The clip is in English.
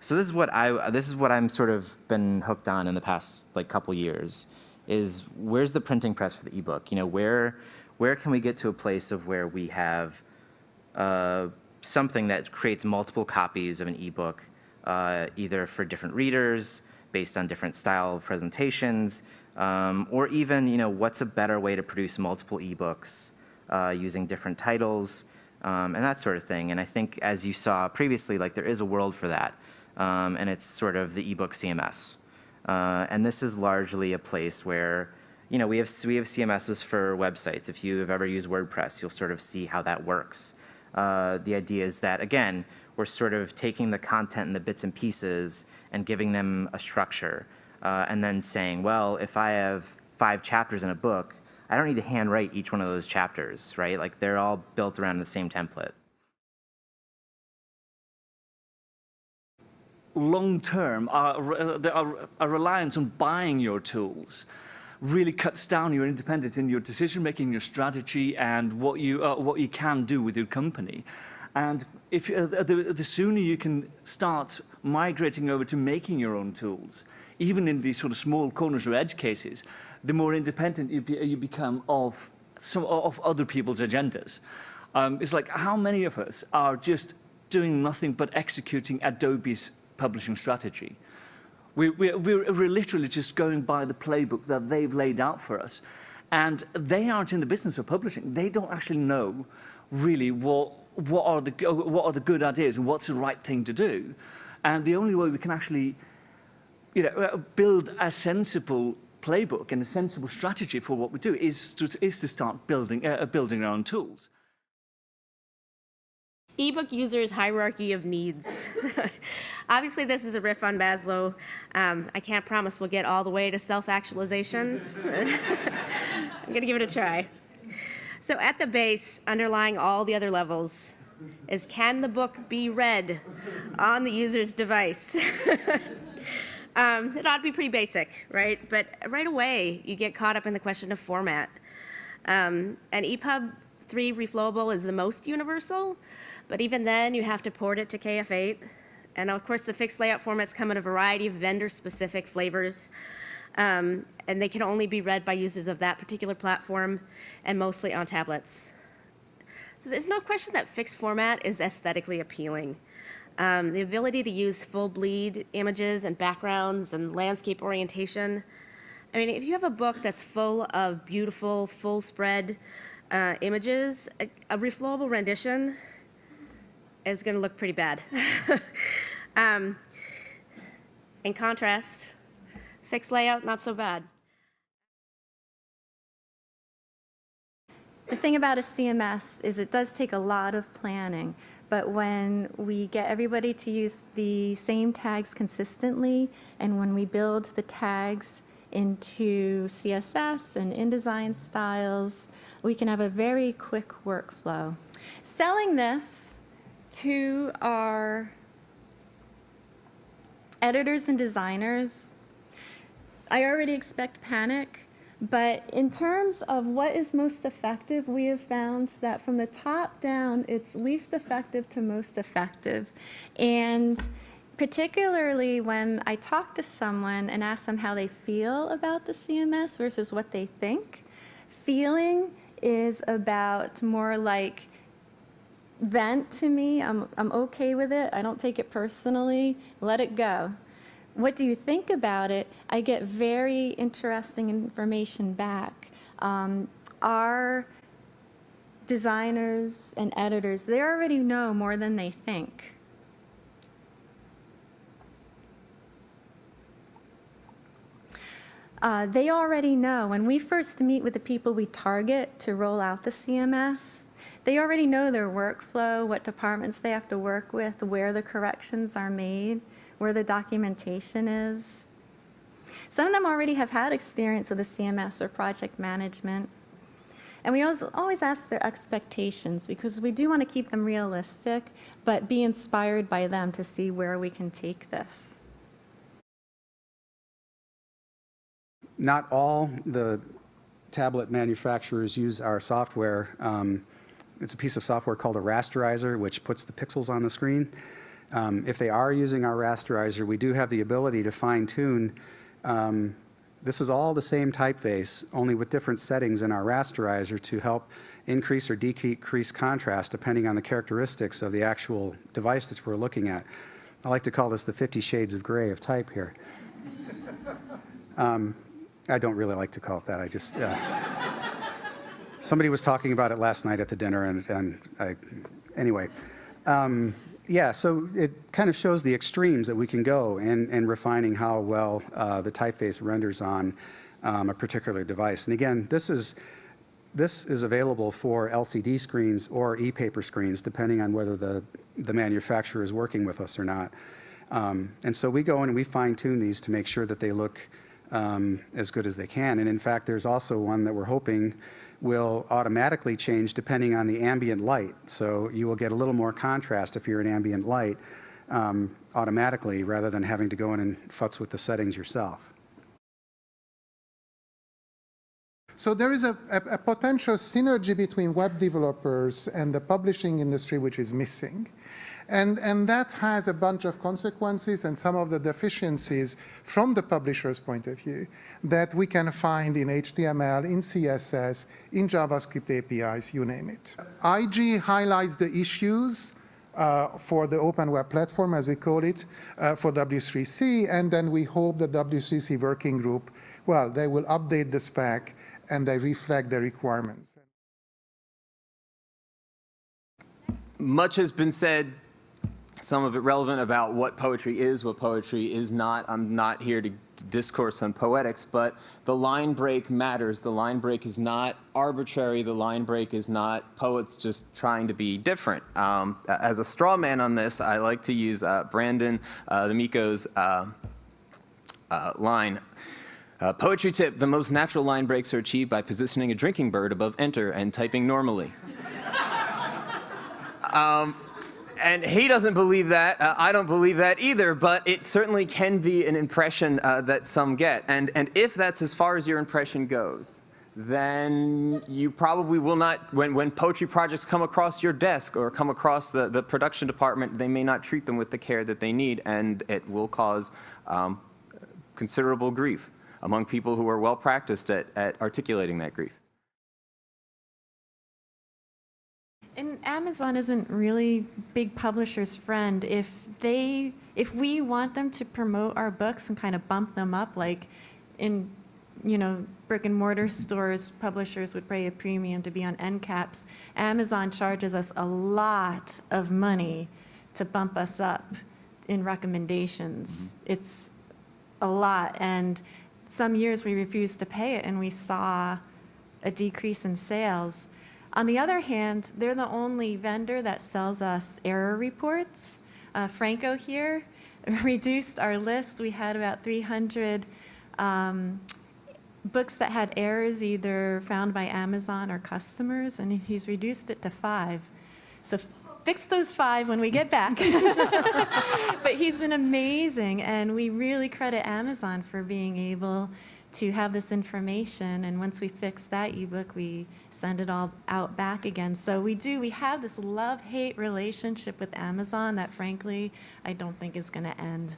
So this is what I'm sort of been hooked on in the past like couple years, is where's the printing press for the ebook? You know, where can we get to a place of where we have something that creates multiple copies of an ebook, either for different readers, based on different style of presentations, or even, you know, what's a better way to produce multiple ebooks using different titles, and that sort of thing. And I think, as you saw previously, like there is a world for that, and it's sort of the Ebook CMS. And this is largely a place where, you know, we have CMSs for websites. If you have ever used WordPress, you'll sort of see how that works. The idea is that, again, we're sort of taking the content and the bits and pieces and giving them a structure, and then saying, well, if I have 5 chapters in a book, I don't need to handwrite each one of those chapters, right? Like they're all built around the same template. Long term, our reliance on buying your tools really cuts down your independence in your decision making, your strategy, and what you can do with your company. And if the sooner you can start migrating over to making your own tools, even in these sort of small corners or edge cases, the more independent you become of other people's agendas. It's like, how many of us are just doing nothing but executing Adobe's publishing strategy? We're literally just going by the playbook that they've laid out for us, and they aren't in the business of publishing. They don't actually know really what are the good ideas and what's the right thing to do. And the only way we can actually, you know, build a sensible playbook and a sensible strategy for what we do is to start building our own tools. Ebook users' hierarchy of needs. Obviously, this is a riff on Maslow. I can't promise we'll get all the way to self-actualization. I'm going to give it a try. So at the base, underlying all the other levels, is can the book be read on the user's device? It ought to be pretty basic, right? But right away, you get caught up in the question of format. And EPUB 3 reflowable is the most universal, but even then you have to port it to KF8. And of course the fixed layout formats come in a variety of vendor-specific flavors, and they can only be read by users of that particular platform and mostly on tablets. So there's no question that fixed format is aesthetically appealing. The ability to use full bleed images and backgrounds and landscape orientation. I mean, if you have a book that's full of beautiful, full spread images, a reflowable rendition is going to look pretty bad. In contrast, fixed layout, not so bad. The thing about a CMS is it does take a lot of planning, but when we get everybody to use the same tags consistently, and when we build the tags into CSS and InDesign styles, we can have a very quick workflow. Selling this to our editors and designers, I already expect panic, but in terms of what is most effective, we have found that from the top down, it's least effective to most effective. And particularly when I talk to someone and ask them how they feel about the CMS versus what they think, feeling is about more like vent to me. I'm okay with it. I don't take it personally. Let it go. What do you think about it? I get very interesting information back. Our designers and editors, they already know more than they think. They already know. When we first meet with the people we target to roll out the CMS, they already know their workflow, what departments they have to work with, where the corrections are made, where the documentation is. Some of them already have had experience with the CMS or project management. And we always ask their expectations because we do want to keep them realistic, but be inspired by them to see where we can take this. Not all the tablet manufacturers use our software. It's a piece of software called a rasterizer, which puts the pixels on the screen. If they are using our rasterizer, we do have the ability to fine-tune. This is all the same typeface, only with different settings in our rasterizer to help increase or decrease contrast depending on the characteristics of the actual device that we're looking at. I like to call this the 50 Shades of Gray of type here. I don't really like to call it that. I just, somebody was talking about it last night at the dinner, anyway. Yeah, so it kind of shows the extremes that we can go in refining how well the typeface renders on a particular device. And again, this is available for LCD screens or e-paper screens, depending on whether the manufacturer is working with us or not. And so we go in and we fine-tune these to make sure that they look as good as they can. And in fact, there's also one that we're hoping will automatically change depending on the ambient light. So you will get a little more contrast if you're in ambient light automatically, rather than having to go in and futz with the settings yourself. So there is a potential synergy between web developers and the publishing industry which is missing. And that has a bunch of consequences and some of the deficiencies from the publisher's point of view that we can find in HTML, in CSS, in JavaScript APIs, you name it. IG highlights the issues for the open web platform, as we call it, for W3C, and then we hope the W3C working group, well, they will update the spec and they reflect the requirements. Much has been said, some of it relevant, about what poetry is not. I'm not here to discourse on poetics, but the line break matters. The line break is not arbitrary. The line break is not poets just trying to be different. As a straw man on this, I like to use Brandon D'Amico's line. Poetry tip: the most natural line breaks are achieved by positioning a drinking bird above enter and typing normally. And he doesn't believe that. I don't believe that either, but it certainly can be an impression that some get. And if that's as far as your impression goes, then you probably will not, when poetry projects come across your desk or come across the production department, they may not treat them with the care that they need, and it will cause considerable grief among people who are well practiced at articulating that grief. And Amazon isn't really big publishers' friend. If we want them to promote our books and kind of bump them up, like in, brick and mortar stores, publishers would pay a premium to be on end caps. Amazon charges us a lot of money to bump us up in recommendations. It's a lot, and some years we refused to pay it, and we saw a decrease in sales. On the other hand, they're the only vendor that sells us error reports. Franco here reduced our list. We had about 300 books that had errors either found by Amazon or customers, and he's reduced it to 5. So fix those 5 when we get back. But he's been amazing, and we really credit Amazon for being able to have this information, and once we fix that ebook, we send it all out back again. So we have this love-hate relationship with Amazon that, frankly, I don't think is going to end.